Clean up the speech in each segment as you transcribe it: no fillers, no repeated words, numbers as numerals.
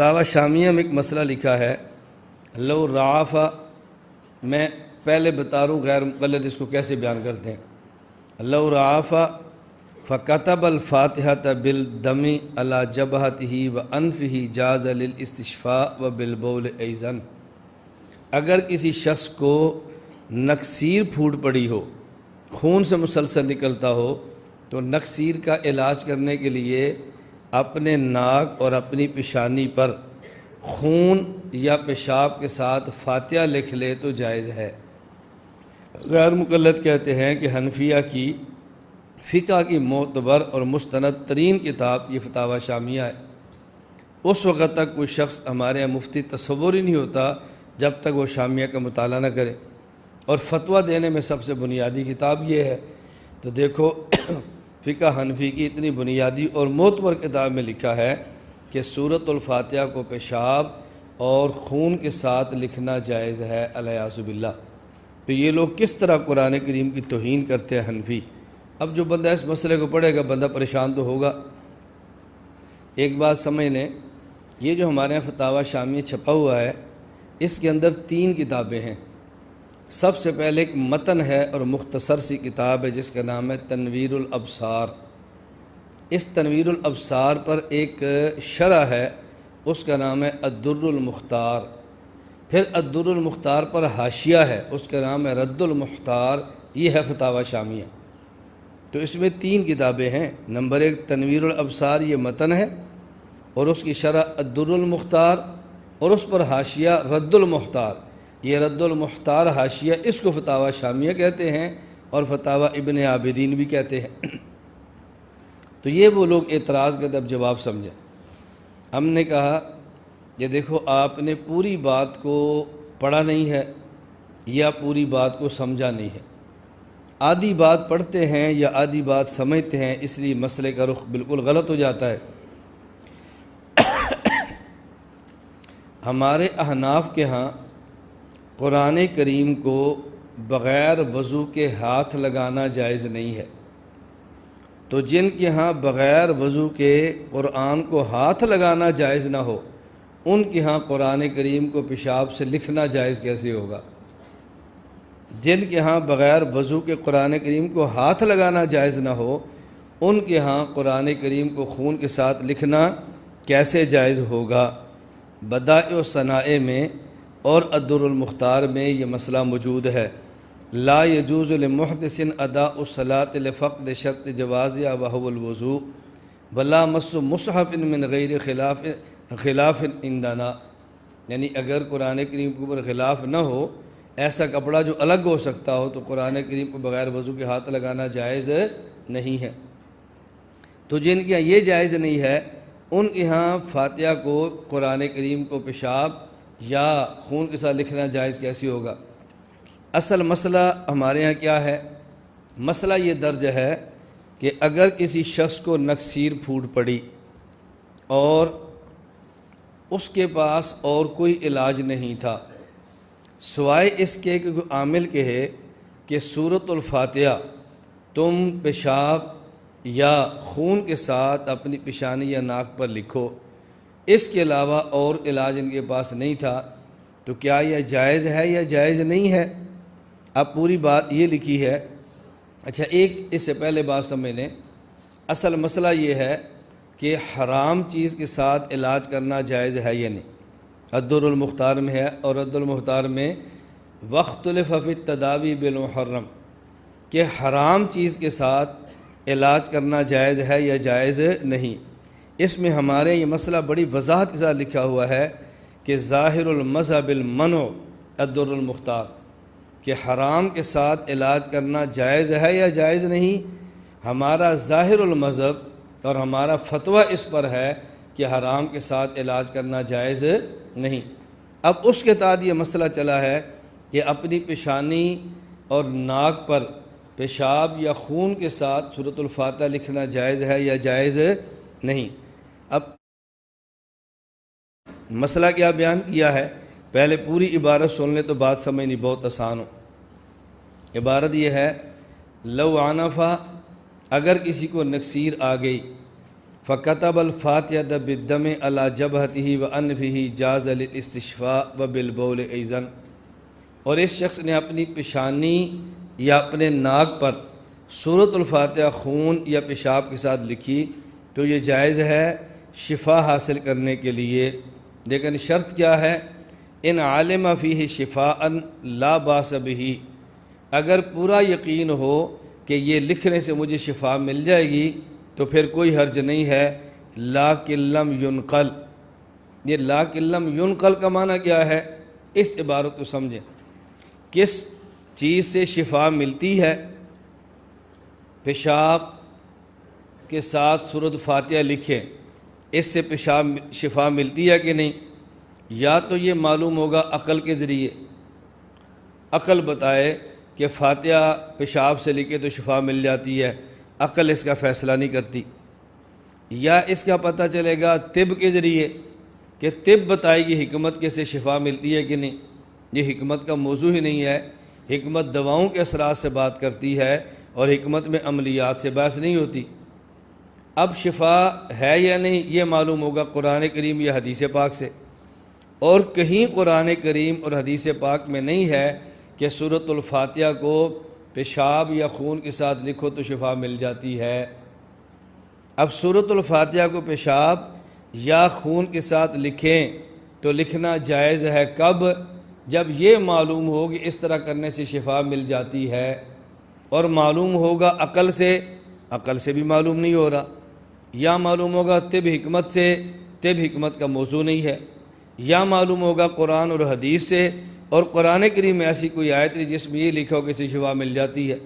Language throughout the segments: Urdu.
فتاوی شامیہ میں ایک مسئلہ لکھا ہے، لو رعافہ، میں پہلے بتا رہا ہوں غیر مقلد اس کو کیسے بیان کرتے ہیں۔ لو رعافہ فکتب الفاتحۃ بالدم علی جبہتہ وانفہ جاز للاستشفاء وبالبول ایضا۔ اگر کسی شخص کو نکسیر پھوٹ پڑی ہو، خون سے مسلسل نکلتا ہو، تو نکسیر کا علاج کرنے کے لیے اپنے ناک اور اپنی پیشانی پر خون یا پیشاب کے ساتھ فاتحہ لکھ لے تو جائز ہے۔ غیر مقلد کہتے ہیں کہ حنفیہ کی فقہ کی معتبر اور مستند ترین کتاب یہ فتاوی شامیہ ہے۔ اس وقت تک کوئی شخص ہمارے یہاں مفتی تصور ہی نہیں ہوتا جب تک وہ شامیہ کا مطالعہ نہ کرے، اور فتویٰ دینے میں سب سے بنیادی کتاب یہ ہے۔ تو دیکھو فقہ حنفی کی اتنی بنیادی اور معتبر کتاب میں لکھا ہے کہ سورۃ الفاتحہ کو پیشاب اور خون کے ساتھ لکھنا جائز ہے، الیاذ باللہ۔ تو یہ لوگ کس طرح قرآن کریم کی توہین کرتے ہیں حنفی۔ اب جو بندہ اس مسئلے کو پڑھے گا بندہ پریشان تو ہوگا۔ ایک بات سمجھ لیں، یہ جو ہمارے یہاں فتاوی شامیہ چھپا ہوا ہے اس کے اندر 3 کتابیں ہیں۔ سب سے پہلے ایک متن ہے اور مختصر سی کتاب ہے جس کا نام ہے تنویر الابصار۔ اس تنویر الابصار پر ایک شرح ہے، اس کا نام ہے الدر المختار۔ پھر الدر المختار پر حاشیہ ہے، اس کا نام ہے رد المختار۔ یہ ہے فتاوی شامیہ۔ تو اس میں 3 کتابیں ہیں۔ نمبر 1 تنویر الابصار، یہ متن ہے، اور اس کی شرح الدر المختار، اور اس پر حاشیہ رد المختار۔ یہ رد المختار حاشیہ اس کو فتاوی شامیہ کہتے ہیں اور فتاوی ابن عابدین بھی کہتے ہیں۔ تو یہ وہ لوگ اعتراض کرتے، اب جواب سمجھیں۔ ہم نے کہا کہ دیکھو آپ نے پوری بات کو پڑھا نہیں ہے یا پوری بات کو سمجھا نہیں ہے۔ آدھی بات پڑھتے ہیں یا آدھی بات سمجھتے ہیں، اس لیے مسئلے کا رخ بالکل غلط ہو جاتا ہے۔ ہمارے احناف کے ہاں قرآن کریم کو بغیر وضو کے ہاتھ لگانا جائز نہیں ہے۔ تو جن کے ہاں بغیر وضو کے قرآن کو ہاتھ لگانا جائز نہ ہو، ان کے ہاں قرآن کریم کو پیشاب سے لکھنا جائز کیسے ہوگا؟ جن کے ہاں بغیر وضو کے قرآن کریم کو ہاتھ لگانا جائز نہ ہو، ان کے ہاں قرآن کریم کو خون کے ساتھ لکھنا کیسے جائز ہوگا؟ بدائع و صنائع میں اور الدر المختار میں یہ مسئلہ موجود ہے۔ لا يجوز لمحدث اداء الصلاة لفقد شرط جوازها وهو الوضوء ولا مس مصحف من غیر خلاف عندنا۔ یعنی اگر قرآن کریم کے اوپر خلاف نہ ہو، ایسا کپڑا جو الگ ہو سکتا ہو، تو قرآن کریم کو بغیر وضو کے ہاتھ لگانا جائز نہیں ہے۔ تو جن کے یہ جائز نہیں ہے، ان کے ہاں فاتحہ کو قرآن کریم کو پیشاب یا خون کے ساتھ لکھنا جائز کیسے ہوگا؟ اصل مسئلہ ہمارے ہاں کیا ہے؟ مسئلہ یہ درج ہے کہ اگر کسی شخص کو نکسیر پھوٹ پڑی اور اس کے پاس اور کوئی علاج نہیں تھا سوائے اس کے کہ کوئی عامل کہے کہ سورۃ الفاتحہ تم پیشاب یا خون کے ساتھ اپنی پیشانی یا ناک پر لکھو، اس کے علاوہ اور علاج ان کے پاس نہیں تھا، تو کیا یہ جائز ہے یا جائز نہیں ہے؟ اب پوری بات یہ لکھی ہے۔ اچھا، ایک اس سے پہلے بات سمجھ لیں، اصل مسئلہ یہ ہے کہ حرام چیز کے ساتھ علاج کرنا جائز ہے یا نہیں۔ الدر المختار میں ہے، اور رد المختار میں واختلف فی التداوی بالمحرم، کہ حرام چیز کے ساتھ علاج کرنا جائز ہے یا جائز نہیں۔ اس میں ہمارے یہ مسئلہ بڑی وضاحت کے ساتھ لکھا ہوا ہے کہ ظاہر المذہب المنع الدر المختار، کہ حرام کے ساتھ علاج کرنا جائز ہے یا جائز نہیں۔ ہمارا ظاہر المذہب اور ہمارا فتویٰ اس پر ہے کہ حرام کے ساتھ علاج کرنا جائز نہیں۔ اب اس کے تحت یہ مسئلہ چلا ہے کہ اپنی پیشانی اور ناک پر پیشاب یا خون کے ساتھ سورۃ الفاتحہ لکھنا جائز ہے یا جائز نہیں۔ اب مسئلہ کیا بیان کیا ہے، پہلے پوری عبارت سن لیں تو بات سمجھنی بہت آسان ہو۔ عبارت یہ ہے، لو عنفا، اگر کسی کو نکسیر آ گئی، فَكَتَبَ الْفَاتِحَةَ بِالدَّمِ عَلَى جَبْهَتِهِ وَأَنْفِهِ جَازَ لِلْاِسْتِشْفَاءِ وَبِالْبَوْلِ أَيْضًا، اور اس شخص نے اپنی پیشانی یا اپنے ناک پر سورۃ الفاتحہ خون یا پیشاب کے ساتھ لکھی تو یہ جائز ہے شفا حاصل کرنے کے لیے، لیکن شرط کیا ہے؟ ان عالم فیہ شفاء لا باس بہ، اگر پورا یقین ہو کہ یہ لکھنے سے مجھے شفا مل جائے گی تو پھر کوئی حرج نہیں ہے۔ لاکن لم ینقل، یہ لاکن لم ینقل کا معنی کیا ہے؟ اس عبارت کو سمجھیں، کس چیز سے شفا ملتی ہے؟ پیشاب کے ساتھ سورۃ فاتحہ لکھیں، اس سے پیشاب شفا ملتی ہے کہ نہیں؟ یا تو یہ معلوم ہوگا عقل کے ذریعے، عقل بتائے کہ فاتحہ پیشاب سے لکھے تو شفا مل جاتی ہے، عقل اس کا فیصلہ نہیں کرتی، یا اس کا پتہ چلے گا طب کے ذریعے کہ طب بتائے گی حکمت کے سے شفا ملتی ہے کہ نہیں۔ یہ حکمت کا موضوع ہی نہیں ہے، حکمت دواؤں کے اثرات سے بات کرتی ہے اور حکمت میں عملیات سے بحث نہیں ہوتی۔ اب شفا ہے یا نہیں یہ معلوم ہوگا قرآن کریم یا حدیث پاک سے، اور کہیں قرآن کریم اور حدیث پاک میں نہیں ہے کہ سورۃ الفاتحہ کو پیشاب یا خون کے ساتھ لکھو تو شفا مل جاتی ہے۔ اب سورۃ الفاتحہ کو پیشاب یا خون کے ساتھ لکھیں تو لکھنا جائز ہے کب؟ جب یہ معلوم ہو کہ اس طرح کرنے سے شفا مل جاتی ہے، اور معلوم ہوگا عقل سے، عقل سے بھی معلوم نہیں ہو رہا، یا معلوم ہوگا طب حکمت سے، طب حکمت کا موضوع نہیں ہے، یا معلوم ہوگا قرآن اور حدیث سے، اور قرآن کریم میں ایسی کوئی آیت نہیں جس میں یہ لکھا ہو کہ اس سے شفا مل جاتی ہے،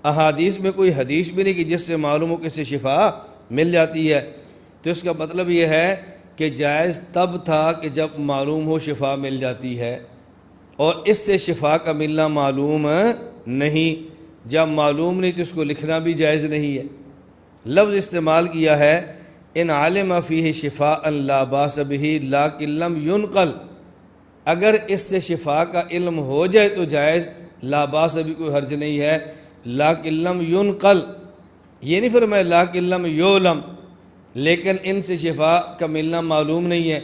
احادیث میں کوئی حدیث بھی نہیں کہ جس سے معلوم ہو کہ اس سے شفا مل جاتی ہے۔ تو اس کا مطلب یہ ہے کہ جائز تب تھا کہ جب معلوم ہو شفا مل جاتی ہے، اور اس سے شفا کا ملنا معلوم نہیں، جب معلوم نہیں تو اس کو لکھنا بھی جائز نہیں ہے۔ لفظ استعمال کیا ہے ان عالم فیہ شفاء لا باس بہ لاکن لم ینقل، اگر اس سے شفا کا علم ہو جائے تو جائز، لا باس بھی کوئی حرج نہیں ہے، لاکن لم ینقل یہ نہیں فرمایا لاکن لم یعلم، لیکن ان سے شفا کا ملنا معلوم نہیں ہے،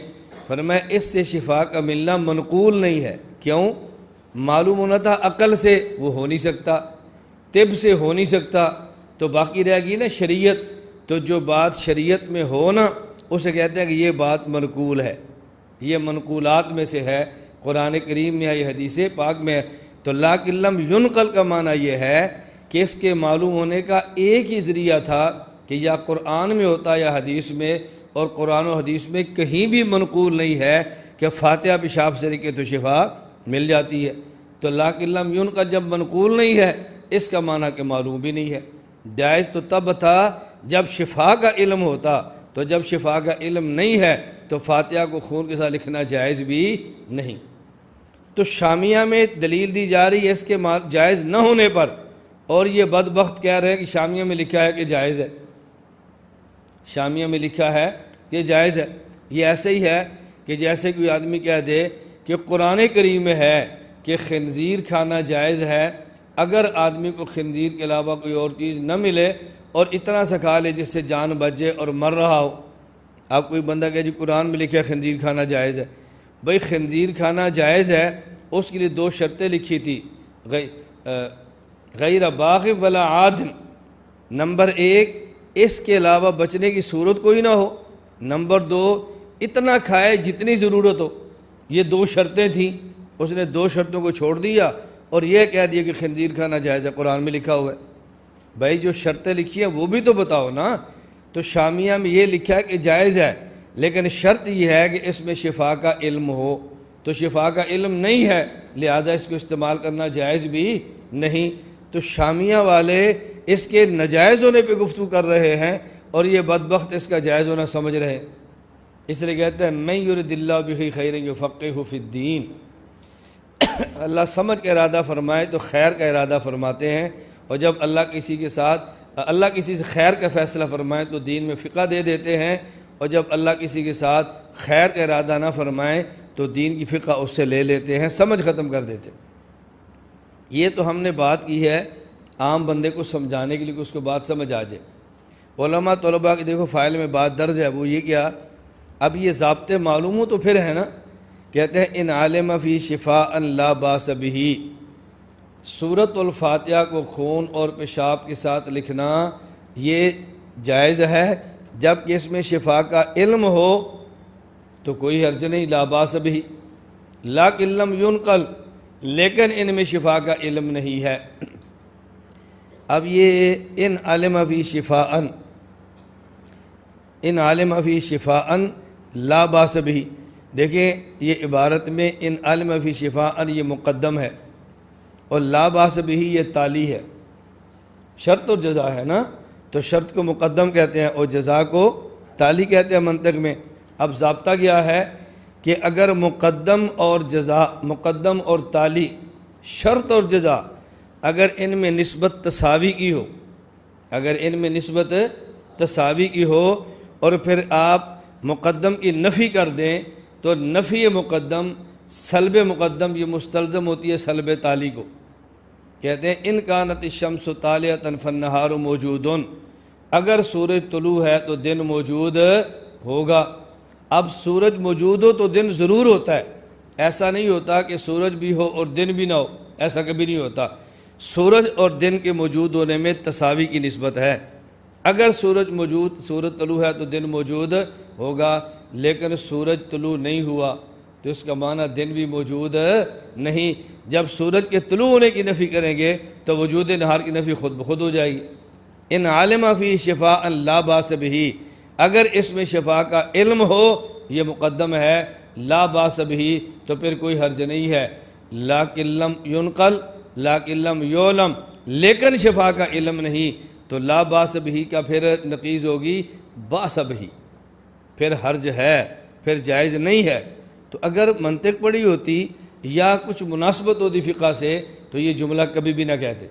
فرمایا اس سے شفا کا ملنا منقول نہیں ہے۔ کیوں؟ معلوم ہونا تھا عقل سے، وہ ہو نہیں سکتا، طب سے ہو نہیں سکتا، تو باقی رہ گئی نا شریعت، تو جو بات شریعت میں ہو نا اسے کہتے ہیں کہ یہ بات منقول ہے، یہ منقولات میں سے ہے، قرآن کریم میں ہے، یہ حدیث پاک میں ہے۔ تو لاکن لم ینقل کا معنی یہ ہے کہ اس کے معلوم ہونے کا ایک ہی ذریعہ تھا کہ یا قرآن میں ہوتا یا حدیث میں، اور قرآن و حدیث میں کہیں بھی منقول نہیں ہے کہ فاتحہ پیشاب سے لکھے تو شفا مل جاتی ہے۔ تو لاکن لم ینقل جب منقول نہیں ہے اس کا معنی کہ معلوم بھی نہیں ہے۔ جائز تو تب تھا جب شفا کا علم ہوتا، تو جب شفا کا علم نہیں ہے تو فاتحہ کو خون کے ساتھ لکھنا جائز بھی نہیں۔ تو شامیہ میں دلیل دی جا رہی ہے اس کے جائز نہ ہونے پر، اور یہ بدبخت کہہ رہے ہیں کہ شامیہ میں لکھا ہے کہ جائز ہے، شامیہ میں لکھا ہے کہ جائز ہے۔ یہ ایسے ہی ہے کہ جیسے کوئی آدمی کہہ دے کہ قرآن کریم میں ہے کہ خنزیر کھانا جائز ہے، اگر آدمی کو خنزیر کے علاوہ کوئی اور چیز نہ ملے اور اتنا سا کھا لے جس سے جان بچے اور مر رہا ہو۔ اب کوئی بندہ کہے جی قرآن میں لکھا ہے خنزیر کھانا جائز ہے، بھئی خنزیر کھانا جائز ہے، اس کے لیے دو شرطیں لکھی تھی، غیر باغ ولا عاد، نمبر ایک اس کے علاوہ بچنے کی صورت کوئی نہ ہو، نمبر دو اتنا کھائے جتنی ضرورت ہو۔ یہ دو شرطیں تھیں، اس نے دو شرطوں کو چھوڑ دیا اور یہ کہہ دیا کہ خنزیر کھانا جائز ہے، قرآن میں لکھا ہوا ہے۔ بھائی جو شرطیں لکھی ہیں وہ بھی تو بتاؤ نا۔ تو شامیہ میں یہ لکھا ہے کہ جائز ہے، لیکن شرط یہ ہے کہ اس میں شفا کا علم ہو، تو شفا کا علم نہیں ہے لہذا اس کو استعمال کرنا جائز بھی نہیں۔ تو شامیہ والے اس کے ناجائز ہونے پہ گفتگو کر رہے ہیں اور یہ بدبخت اس کا جائز ہونا سمجھ رہے ہیں، اس لیے کہتے ہیں من یرد اللہ بہ خیرا یفقہہ فی الدین، اللہ سمجھ کا ارادہ فرمائے تو خیر کا ارادہ فرماتے ہیں، اور جب اللہ کسی سے خیر کا فیصلہ فرمائے تو دین میں فقہ دے دیتے ہیں، اور جب اللہ کسی کے ساتھ خیر کا ارادہ نہ فرمائے تو دین کی فقہ اس سے لے لیتے ہیں، سمجھ ختم کر دیتے ہیں۔ یہ تو ہم نے بات کی ہے عام بندے کو سمجھانے کے لیے کہ اس کو بات سمجھ آ جائے۔ علماء طلباء کی دیکھو فائل میں بات درج ہے، وہ یہ کیا، اب یہ ضابطے معلوم ہو تو پھر ہے نا، کہتے ہیں ان عالم فی شفاء لا باس بہ، سورۃ الفاتحہ کو خون اور پیشاب کے ساتھ لکھنا یہ جائز ہے، جب کہ اس میں شفا کا علم ہو تو کوئی حرج نہیں، لا باس بہ، لیکن لم ینقل، لیکن ان میں شفا کا علم نہیں ہے۔ اب یہ ان علم فی شفاء، ان علم فی شفاء لا باس بہ، دیکھیں یہ عبارت میں ان علم فی شفاء یہ مقدم ہے اور لا باس بہ یہ تالی ہے، شرط اور جزا ہے نا، تو شرط کو مقدم کہتے ہیں اور جزا کو تالی کہتے ہیں منطق میں۔ اب ضابطہ کیا ہے کہ اگر مقدم اور جزا، مقدم اور تالی، شرط اور جزا اگر ان میں نسبت تساوی کی ہو، اگر ان میں نسبت تساوی کی ہو اور پھر آپ مقدم کی نفی کر دیں تو نفی مقدم سلب مقدم یہ مستلزم ہوتی ہے سلب تالی کو، کہتے ہیں ان کانت الشمس طالعۃ فالنہار موجود، اگر سورج طلوع ہے تو دن موجود ہوگا۔ اب سورج موجود ہو تو دن ضرور ہوتا ہے، ایسا نہیں ہوتا کہ سورج بھی ہو اور دن بھی نہ ہو، ایسا کبھی نہیں ہوتا، سورج اور دن کے موجود ہونے میں تساوی کی نسبت ہے، اگر سورج موجود، سورج طلوع ہے تو دن موجود ہوگا، لیکن سورج طلوع نہیں ہوا تو اس کا معنی دن بھی موجود نہیں، جب سورج کے طلوع ہونے کی نفی کریں گے تو وجود نہار کی نفی خود بخود ہو جائے گی۔ ان عالم فی شفاء لا باس بہ، اگر اس میں شفا کا علم ہو، یہ مقدم ہے، لا باس بہ تو پھر کوئی حرج نہیں ہے، لیکن لم ینقل، لیکن لم یعلم، لیکن شفا کا علم نہیں تو لا باس بہ کا پھر نقیض ہوگی باس بہ، پھر حرج ہے، پھر جائز نہیں ہے۔ تو اگر منطق پڑھی ہوتی یا کچھ مناسبت ہوتی فقہ سے تو یہ جملہ کبھی بھی نہ کہتے۔